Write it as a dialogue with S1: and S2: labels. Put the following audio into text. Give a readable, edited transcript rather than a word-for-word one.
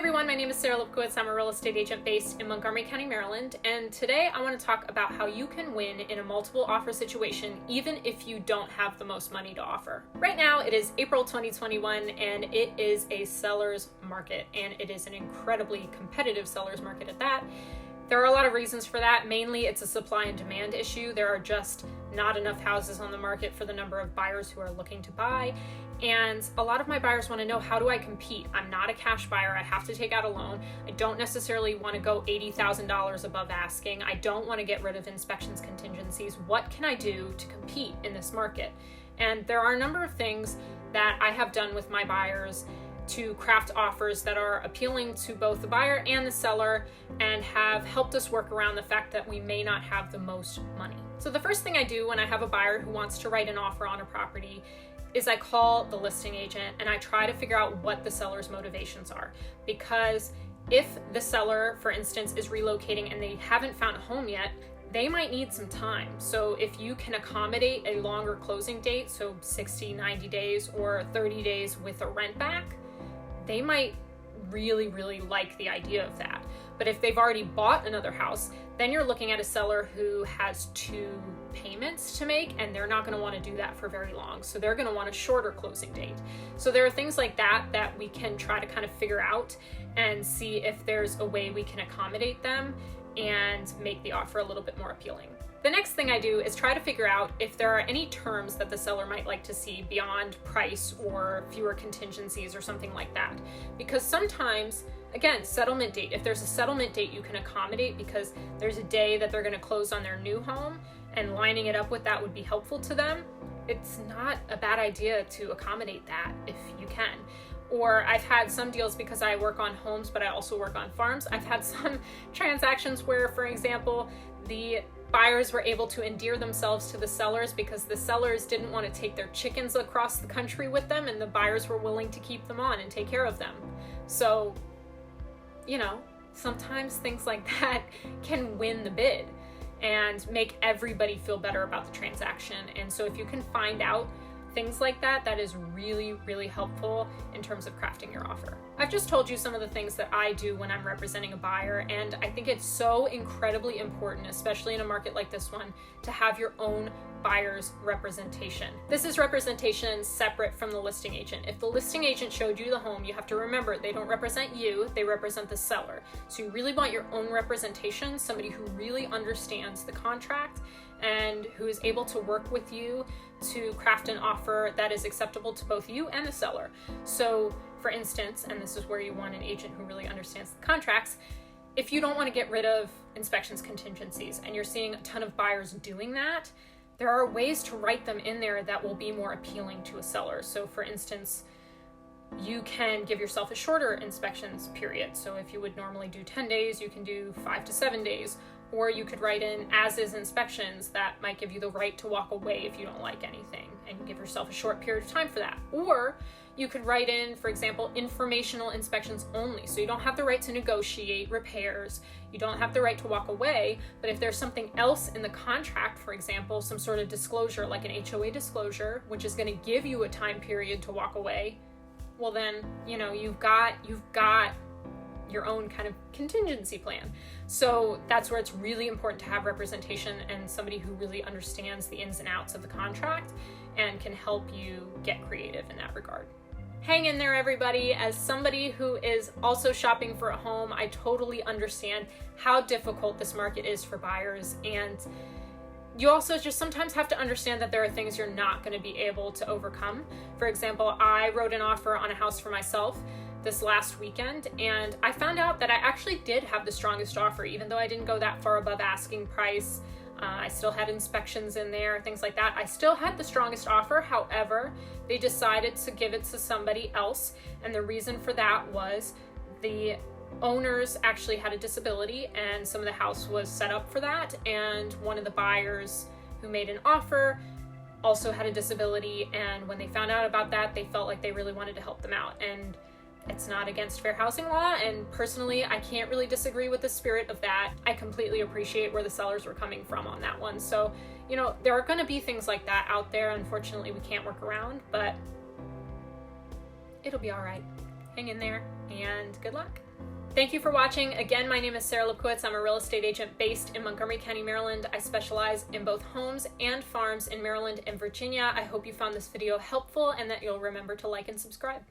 S1: everyone, my name is Sarah Lipkowitz. I'm a real estate agent based in Montgomery County, Maryland, and today I want to talk about how you can win in a multiple offer situation even if you don't have the most money to offer. Right now it is April 2021 and it is a seller's market, and it is an incredibly competitive seller's market at that. There are a lot of reasons for that. Mainly it's a supply and demand issue. There are just not enough houses on the market for the number of buyers who are looking to buy. And a lot of my buyers want to know, how do I compete? I'm not a cash buyer. I have to take out a loan. I don't necessarily want to go $80,000 above asking. I don't want to get rid of inspections contingencies. What can I do to compete in this market? And there are a number of things that I have done with my buyers to craft offers that are appealing to both the buyer and the seller and have helped us work around the fact that we may not have the most money. So the first thing I do when I have a buyer who wants to write an offer on a property is I call the listing agent and I try to figure out what the seller's motivations are. Because if the seller, for instance, is relocating and they haven't found a home yet, they might need some time. So if you can accommodate a longer closing date, so 60, 90 days or 30 days with a rent back, they might really like the idea of that. But if they've already bought another house, then you're looking at a seller who has 2 payments to make, and they're not going to want to do that for very long. So they're going to want a shorter closing date. So there are things like that that we can try to kind of figure out and see if there's a way we can accommodate them and make the offer a little bit more appealing. The next thing I do is try to figure out if there are any terms that the seller might like to see beyond price or fewer contingencies or something like that. Because sometimes, again, settlement date, if there's a settlement date you can accommodate because there's a day that they're going to close on their new home and lining it up with that would be helpful to them, it's not a bad idea to accommodate that if you can. Or I've had some deals, because I work on homes but I also work on farms, I've had some transactions where, for example, the buyers were able to endear themselves to the sellers because the sellers didn't want to take their chickens across the country with them, and the buyers were willing to keep them on and take care of them. So, you know, sometimes things like that can win the bid and make everybody feel better about the transaction. And so if you can find out things like that, that is really helpful in terms of crafting your offer. I've just told you some of the things that I do when I'm representing a buyer, and I think it's so incredibly important, especially in a market like this one, to have your own buyer's representation. This is representation separate from the listing agent. If the listing agent showed you the home, you have to remember they don't represent you, they represent the seller. So you really want your own representation, somebody who really understands the contract and who is able to work with you to craft an offer that is acceptable to both you and the seller. So for instance, and this is where you want an agent who really understands the contracts, if you don't want to get rid of inspections contingencies and you're seeing a ton of buyers doing that, there are ways to write them in there that will be more appealing to a seller. So for instance, you can give yourself a shorter inspections period. So if you would normally do 10 days, you can do 5 to 7 days. Or you could write in as-is inspections that might give you the right to walk away if you don't like anything, and you give yourself a short period of time for that. Or you could write in, for example, informational inspections only. So you don't have the right to negotiate repairs, you don't have the right to walk away, but if there's something else in the contract, for example, some sort of disclosure like an HOA disclosure, which is going to give you a time period to walk away, well then, you know, you've got your own kind of contingency plan. So that's where it's really important to have representation and somebody who really understands the ins and outs of the contract and can help you get creative in that regard. Hang in there, everybody. As somebody who is also shopping for a home, I totally understand how difficult this market is for buyers, and you also just sometimes have to understand that there are things you're not going to be able to overcome. For example, I wrote an offer on a house for myself this last weekend, and I found out that I actually did have the strongest offer, even though I didn't go that far above asking price. I still had inspections in there, things like that. I still had the strongest offer. However, they decided to give it to somebody else, and the reason for that was the owners actually had a disability, and some of the house was set up for that, and one of the buyers who made an offer also had a disability, and when they found out about that, they felt like they really wanted to help them out. And it's not against fair housing law, and personally, I can't really disagree with the spirit of that. I completely appreciate where the sellers were coming from on that one. So, you know, there are going to be things like that out there. Unfortunately, we can't work around, but it'll be all right. Hang in there. and good luck. Thank you for watching. Again, my name is Sarah Lipkowitz. I'm a real estate agent based in Montgomery County, Maryland. I specialize in both homes and farms in Maryland and Virginia. I hope you found this video helpful and that you'll remember to like and subscribe.